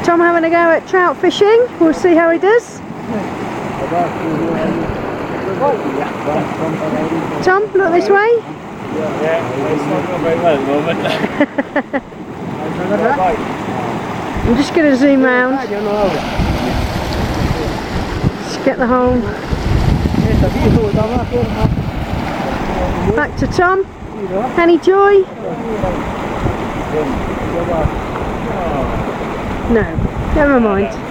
Tom having a go at trout fishing. We'll see how he does. Tom, look this way. Yeah, it's not going very well at the moment. I'm just going to zoom round. Just get the hole. Back to Tom. Any joy? No, never mind.